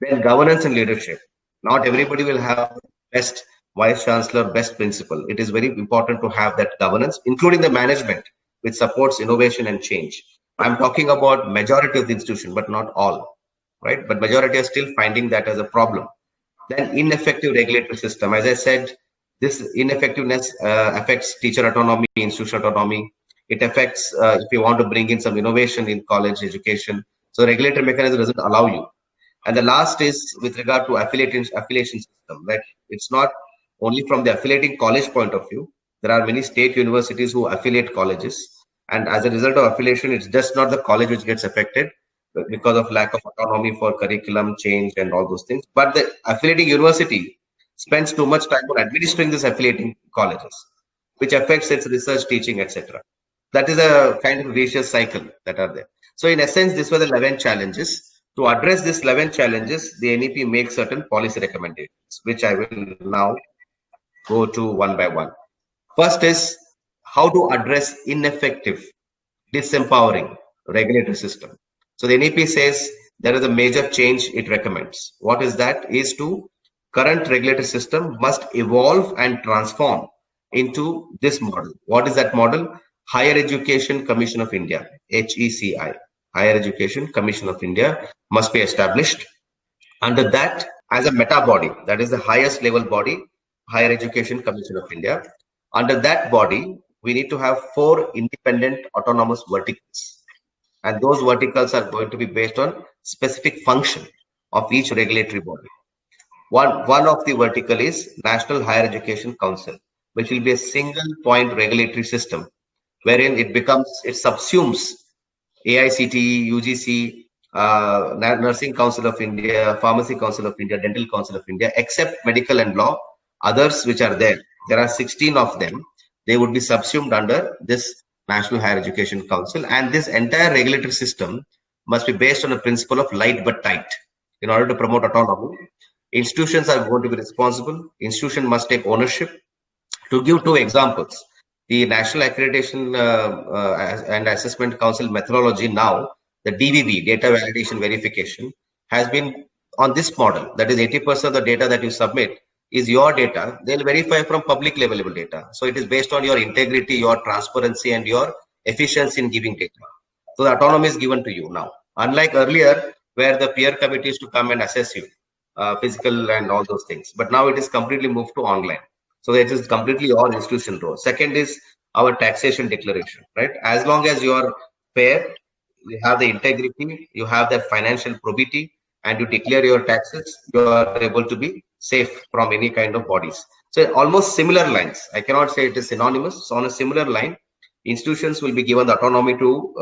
Then governance and leadership. Not everybody will have best vice chancellor, best principal. It is very important to have that governance, including the management, which supports innovation and change. I'm talking about majority of the institution, but not all, right? But majority are still finding that as a problem. Then ineffective regulatory system. As I said, this ineffectiveness affects teacher autonomy, institutional autonomy. It affects if you want to bring in some innovation in college education. So regulatory mechanism doesn't allow you. And the last is with regard to affiliation system, right? It's not only from the affiliating college point of view. There are many state universities who affiliate colleges. And as a result of affiliation, it's just not the college which gets affected because of lack of autonomy for curriculum change and all those things. But the affiliating university spends too much time on administering this affiliating colleges, which affects its research, teaching, etc. That is a kind of vicious cycle that are there. So in essence, these were the 11 challenges. To address these 11 challenges, the NEP makes certain policy recommendations, which I will now go to one by one. First is how to address ineffective, disempowering regulatory system. So the NEP says there is a major change it recommends. What is that? Is to current regulatory system must evolve and transform into this model. What is that model? Higher Education Commission of India, HECI. Higher Education Commission of India must be established. Under that, as a meta body, that is the highest level body, Higher Education Commission of India. Under that body, we need to have 4 independent autonomous verticals. And those verticals are going to be based on specific function of each regulatory body. One of the vertical is National Higher Education Council, which will be a single point regulatory system, wherein it subsumes AICTE, UGC, Nursing Council of India, Pharmacy Council of India, Dental Council of India, except medical and law. Others which are there are 16 of them. They would be subsumed under this National Higher Education Council, and this entire regulatory system must be based on a principle of light but tight. In order to promote autonomy, institutions are going to be responsible. Institution must take ownership. To give 2 examples, the National Accreditation and Assessment Council methodology now, the DVV, data validation verification, has been on this model. That is 80% of the data that you submit is your data. They'll verify from publicly available data. So it is based on your integrity, your transparency, and your efficiency in giving data. So the autonomy is given to you now. Unlike earlier, where the peer committee used to come and assess you, physical and all those things. But now it is completely moved to online. So it is completely your institution role. Second is our taxation declaration, right? As long as you are fair, you have the integrity, you have that financial probity, and you declare your taxes, you are able to be safe from any kind of bodies. So almost similar lines. I cannot say it is synonymous. So on a similar line, institutions will be given the autonomy to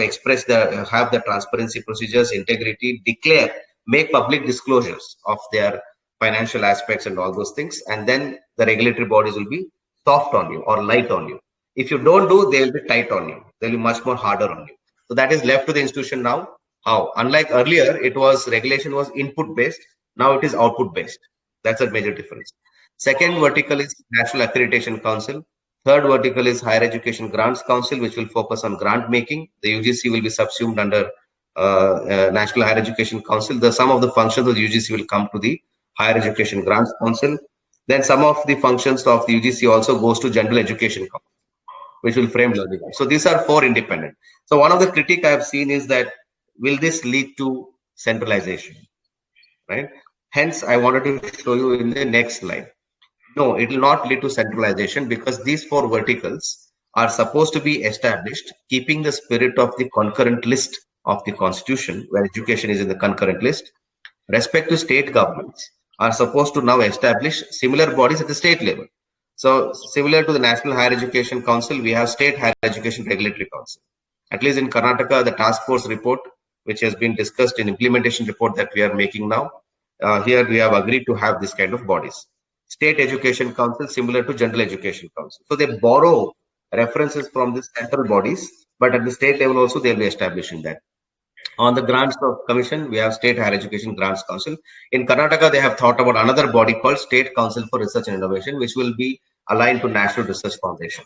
express have the transparency procedures, integrity, declare, make public disclosures of their financial aspects and all those things, and then the regulatory bodies will be soft on you or light on you. If you don't do, they will be tight on you. They'll be much more harder on you. So that is left to the institution now. How? Unlike earlier, regulation was input based. Now it is output based. That's a major difference. Second vertical is National Accreditation Council. Third vertical is Higher Education Grants Council, which will focus on grant making. The UGC will be subsumed under National Higher Education Council. Some of the functions of the UGC will come to the Higher Education Grants Council. Then some of the functions of the UGC also goes to General Education Council, which will frame learning. So these are 4 independent. So one of the critique I have seen is that, will this lead to centralization, right? Hence, I wanted to show you in the next slide. No, it will not lead to centralization, because these 4 verticals are supposed to be established, keeping the spirit of the concurrent list of the Constitution, where education is in the concurrent list. Respective state governments are supposed to now establish similar bodies at the state level. So similar to the National Higher Education Council, we have State Higher Education Regulatory Council. At least in Karnataka, the task force report, which has been discussed in implementation report that we are making now, here we have agreed to have this kind of bodies. State Education Council, similar to General Education Council. So they borrow references from the central bodies, but at the state level also they'll be establishing that. On the grants of commission, we have State Higher Education Grants Council. In Karnataka, they have thought about another body called State Council for Research and Innovation, which will be aligned to National Research Foundation.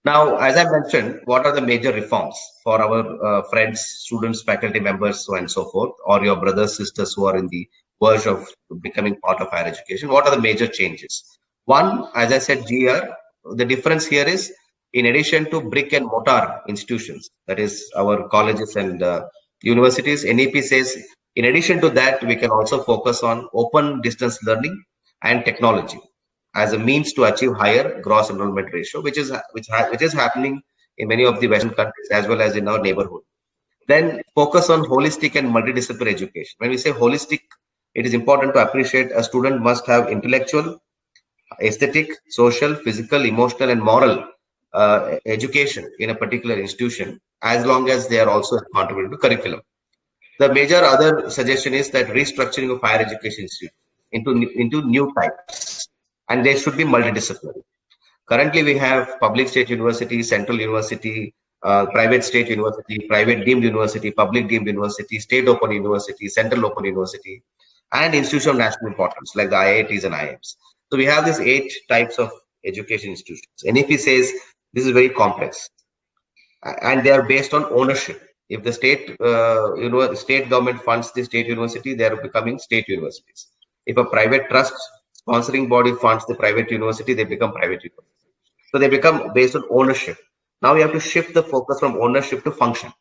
Now, as I mentioned, what are the major reforms for our friends, students, faculty members, so and so forth, or your brothers, sisters who are in the verge of becoming part of higher education? What are the major changes? One, as I said, GR, the difference here is, in addition to brick and mortar institutions, that is our colleges and universities, NEP says, in addition to that, we can also focus on open distance learning and technology as a means to achieve higher gross enrollment ratio, which is happening in many of the Western countries as well as in our neighborhood. Then focus on holistic and multidisciplinary education. When we say holistic, it is important to appreciate a student must have intellectual, aesthetic, social, physical, emotional, and moral education in a particular institution, as long as they are also contributing to curriculum. The major other suggestion is that restructuring of higher education institutions into new types, and they should be multidisciplinary. Currently, we have public state university, central university, private state university, private deemed university, public deemed university, state open university, central open university, and institution of national importance like the IITs and IIMs. So we have these 8 types of education institutions. NEP says this is very complex, and they are based on ownership. If the state government funds the state university, they are becoming state universities. If a private trust sponsoring body funds the private university, they become private universities. So they become based on ownership. Now we have to shift the focus from ownership to function.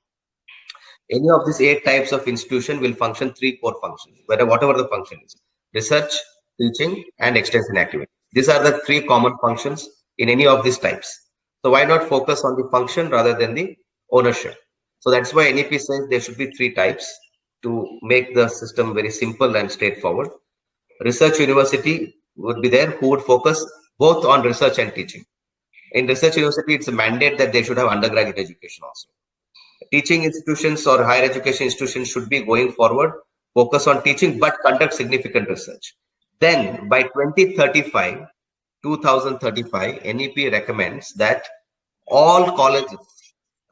Any of these 8 types of institution will function 3 core functions, whatever the function is: research, teaching, and extension activity. These are the 3 common functions in any of these types. So why not focus on the function rather than the ownership? So that's why NEP says there should be 3 types to make the system very simple and straightforward. Research university would be there, who would focus both on research and teaching. In research university, it's a mandate that they should have undergraduate education also. Teaching institutions or higher education institutions should be going forward, focus on teaching, but conduct significant research. Then by 2035, NEP recommends that all colleges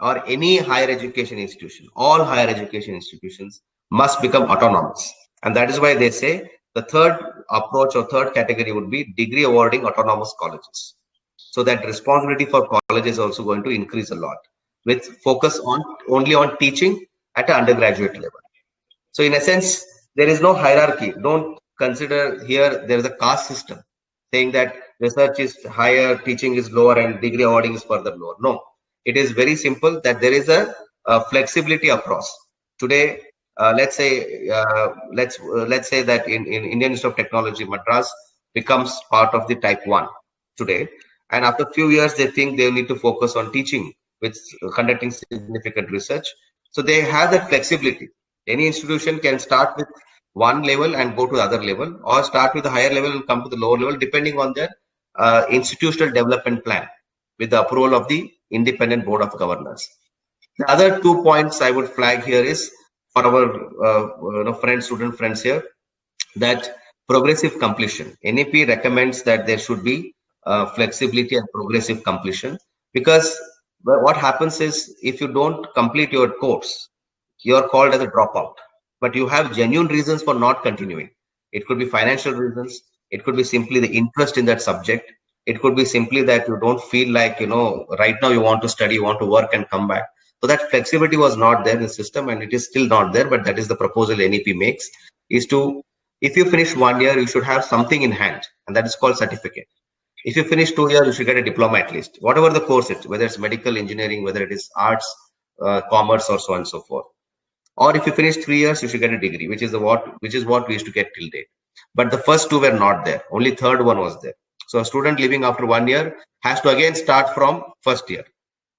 or any higher education institution, all higher education institutions must become autonomous. And that is why they say the third approach or third category would be degree awarding autonomous colleges. So that responsibility for colleges is also going to increase a lot, with focus only on teaching at an undergraduate level. So in a sense, there is no hierarchy. Don't consider here there is a caste system saying that research is higher, teaching is lower, and degree awarding is further lower. No, it is very simple that there is a flexibility across. Today, let's say that in Indian Institute of Technology, Madras becomes part of the type 1 today, and after a few years they think they need to focus on teaching with conducting significant research. So they have that flexibility. Any institution can start with one level and go to the other level, or start with the higher level and come to the lower level, depending on their institutional development plan with the approval of the independent board of governors. The other 2 points I would flag here is for our student friends here, that progressive completion. NEP recommends that there should be flexibility and progressive completion, because what happens is if you don't complete your course, you are called as a dropout, but you have genuine reasons for not continuing. It could be financial reasons. It could be simply the interest in that subject. It could be simply that you don't feel like, right now you want to study, you want to work and come back. So that flexibility was not there in the system, and it is still not there, but that is the proposal NEP makes, is to, if you finish 1 year, you should have something in hand, and that is called certificate. If you finish 2 years, you should get a diploma at least, whatever the course is, whether it's medical, engineering, whether it is arts, commerce, or so on and so forth. Or if you finish 3 years, you should get a degree, which is what we used to get till date. But the first two were not there. Only third one was there. So a student leaving after 1 year has to again start from first year.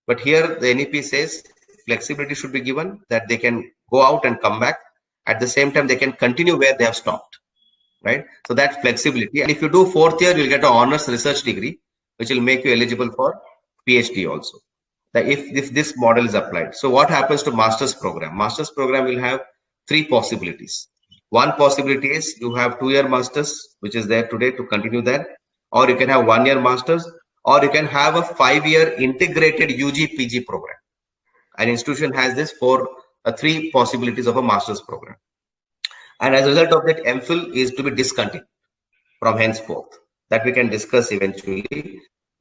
But here the NEP says flexibility should be given, that they can go out and come back. At the same time, they can continue where they have stopped, right? So that flexibility. And if you do fourth year, you'll get an honors research degree, which will make you eligible for PhD also, if this model is applied. So what happens to master's program? Master's program will have three possibilities. One possibility is you have 2-year masters, which is there today, to continue that, or you can have 1-year masters, or you can have a 5-year integrated UG PG program. An institution has this three possibilities of a master's program. And as a result of that, MPhil is to be discontinued from henceforth. That we can discuss eventually.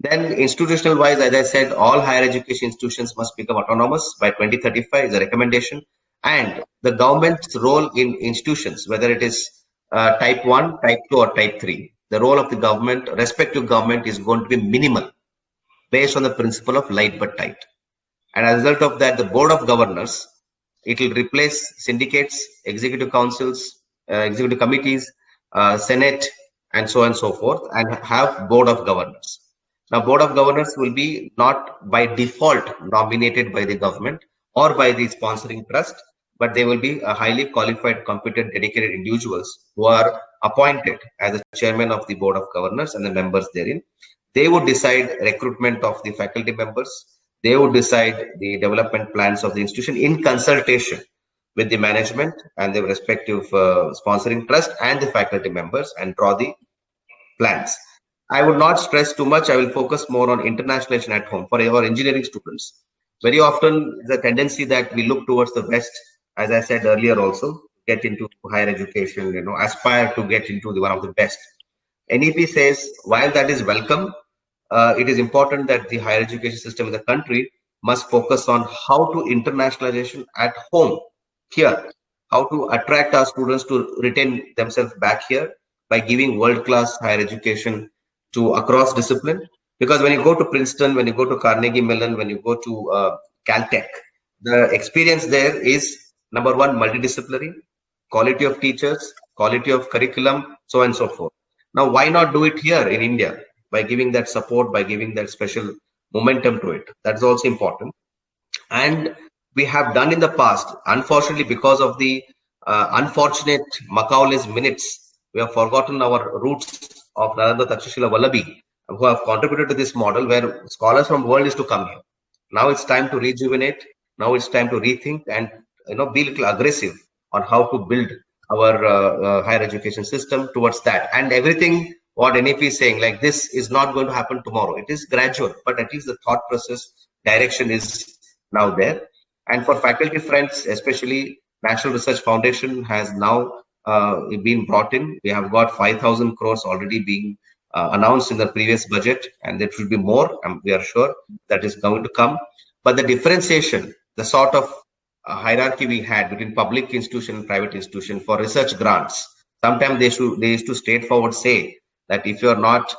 Then institutional wise, as I said, all higher education institutions must become autonomous by 2035 is a recommendation. And the government's role in institutions, whether it is type 1, type 2 or type 3, the role of the government, respective government, is going to be minimal based on the principle of light but tight. And as a result of that, the board of governors, it will replace syndicates, executive councils, executive committees, senate, and so on and so forth, and have board of governors. Now, board of governors will be not by default nominated by the government or by the sponsoring trust, but they will be a highly qualified, competent, dedicated individuals who are appointed as the chairman of the board of governors and the members therein. They would decide recruitment of the faculty members. They would decide the development plans of the institution in consultation with the management and the respective sponsoring trust and the faculty members, and draw the plans. I would not stress too much. I will focus more on internationalization at home for our engineering students. Very often, the tendency that we look towards the West, as I said earlier also, get into higher education, aspire to get into one of the best. NEP says, while that is welcome, it is important that the higher education system in the country must focus on how to internationalization at home here, how to attract our students to retain themselves back here by giving world-class higher education to across discipline. Because when you go to Princeton, when you go to Carnegie Mellon, when you go to Caltech, the experience there is, number one, multidisciplinary, quality of teachers, quality of curriculum, so on and so forth. Now, why not do it here in India by giving that support, by giving that special momentum to it? That's also important. And we have done in the past, unfortunately, because of the unfortunate Macaulay's minutes, we have forgotten our roots of Narendra Takshashila Vallabhi, who have contributed to this model where scholars from the world is to come here. Now it's time to rejuvenate. Now it's time to rethink and be a little aggressive on how to build our higher education system towards that. And everything what NEP is saying, like this, is not going to happen tomorrow. It is gradual, but at least the thought process direction is now there. And for faculty friends, especially National Research Foundation has now been brought in. We have got 5,000 crores already being announced in the previous budget, and there should be more, and we are sure that is going to come. But the differentiation, the sort of hierarchy we had between public institution and private institution for research grants, sometimes they used to straightforward say that if you are not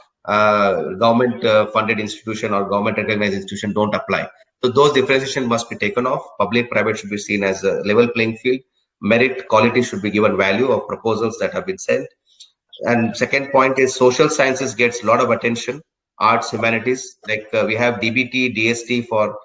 government funded institution or government recognized institution, don't apply. So those differentiation must be taken off. Public private should be seen as a level playing field. Merit, quality should be given value of proposals that have been sent. And second point is social sciences gets a lot of attention. Arts, humanities, like we have DBT, DST for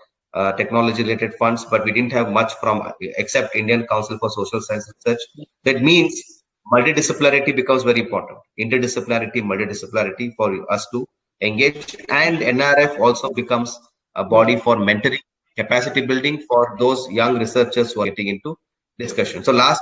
technology related funds, but we didn't have much from except Indian Council for Social Science Research. That means multidisciplinarity becomes very important. Interdisciplinarity, multidisciplinarity for us to engage, and NRF also becomes a body for mentoring, capacity building for those young researchers who are getting into discussion. So last,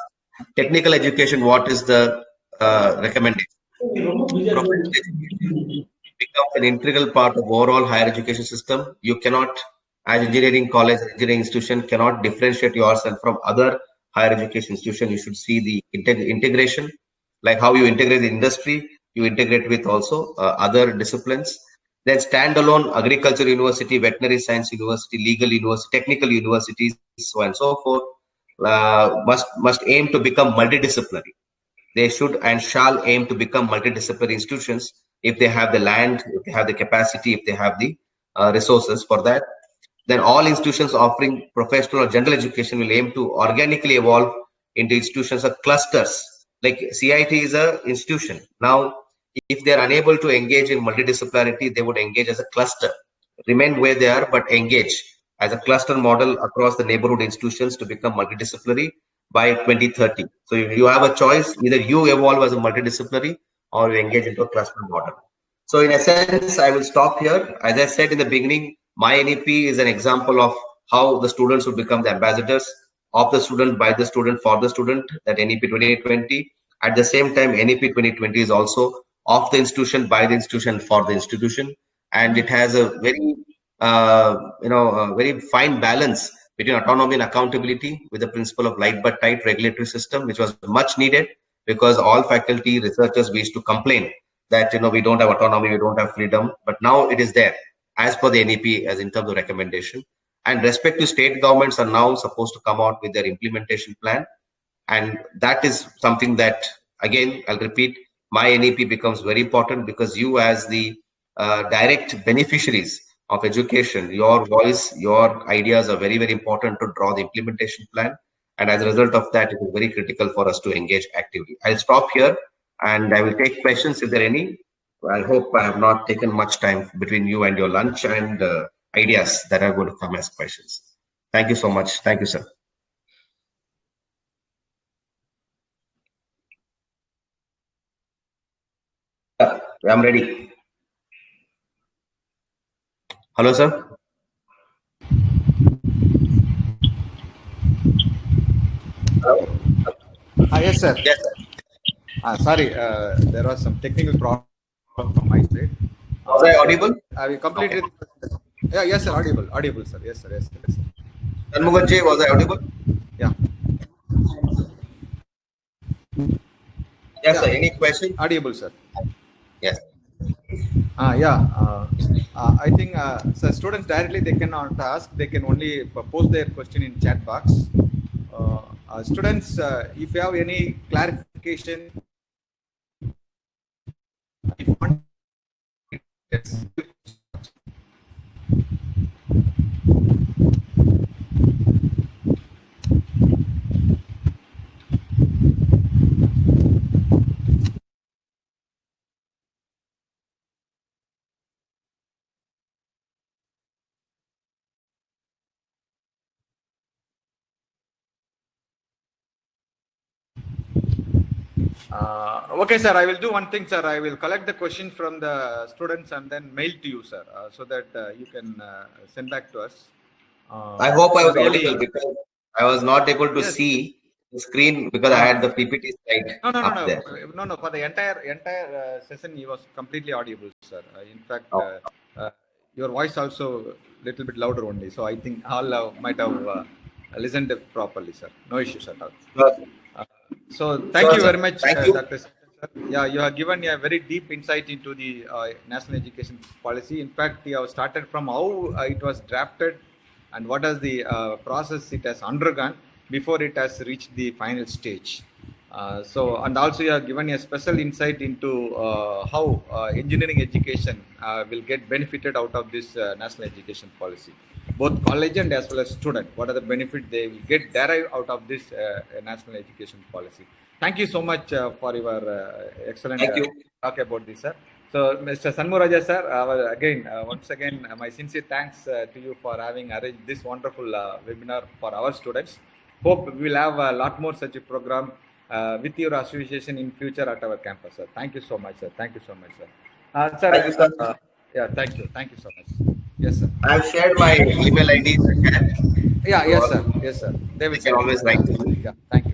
technical education, what is the recommendation? Professional education becomes an integral part of overall higher education system. You cannot, as engineering college, engineering institution, cannot differentiate yourself from other higher education institution. You should see the integration. like how you integrate the industry, you integrate with also other disciplines. Then standalone agriculture university, veterinary science university, legal university, technical universities, so on and so forth, must aim to become multidisciplinary. They should and shall aim to become multidisciplinary institutions if they have the land, if they have the capacity, if they have the resources for that. Then all institutions offering professional or general education will aim to organically evolve into institutions or clusters. Like CIT is an institution. Now, if they are unable to engage in multidisciplinarity, they would engage as a cluster, remain where they are, but engage as a cluster model across the neighborhood institutions to become multidisciplinary by 2030. So you have a choice, either you evolve as a multidisciplinary or you engage into a cluster model. So in essence, I will stop here. As I said in the beginning, my NEP is an example of how the students will become the ambassadors of the student, by the student, for the student, that NEP 2020. At the same time, NEP 2020 is also of the institution, by the institution, for the institution. And it has a very, very fine balance between autonomy and accountability with the principle of light but tight regulatory system, which was much needed because all faculty researchers, we used to complain that, we don't have autonomy, we don't have freedom, but now it is there as per the NEP as in terms of recommendation. And respective state governments are now supposed to come out with their implementation plan. And that is something that, again, I'll repeat, my NEP becomes very important because you as the direct beneficiaries of education, your voice, your ideas are very, very important to draw the implementation plan. And as a result of that, it is very critical for us to engage actively. I'll stop here and I will take questions if there are any. I hope I have not taken much time between you and your lunch and ideas that are going to come as questions. Thank you so much. Thank you, sir. I'm ready. Hello, sir. Hello? Yes, sir. Yes, sir. Sorry, there was some technical problem from my side. Was I audible? Have you completed? Okay. Yeah, yes, sir. Audible, sir. Yes, sir. Yes, sir. Shanmugaji, was I audible? Yeah. Yes, sir. Any question? Audible, sir. Yes. I think so students directly they cannot ask. They can only post their question in chat box. Students, if you have any clarification, if you want, yes. Okay, sir. I will do one thing, sir. I will collect the question from the students and then mail to you, sir, so that you can send back to us. I hope I was audible because I was not able to see the screen because I had the PPT slide up there. No. For the entire session, he was completely audible, sir. In fact, your voice also little bit louder only. So I think all might have listened properly, sir. No issues at all. So thank you very much, Dr. Sir. Yeah, you have given a very deep insight into the national education policy. In fact, you have started from how it was drafted and what is the process it has undergone before it has reached the final stage. And also you have given a special insight into how engineering education will get benefited out of this national education policy. Both college and as well as student, what are the benefits they will get derived out of this national education policy. Thank you so much for your excellent talk about this, sir. So, Mr. Shanmugaraja, sir, once again, my sincere thanks to you for having arranged this wonderful webinar for our students. Hope we will have a lot more such a program with your association in future at our campus, sir. Thank you so much, sir. Thank you so much, sir. Sir, thank you, sir. Yeah, thank you. Thank you so much. Yes, sir. I have shared my email ID. Yeah, yes, sir. Yes, sir. They will always write to me. Yeah, thank you.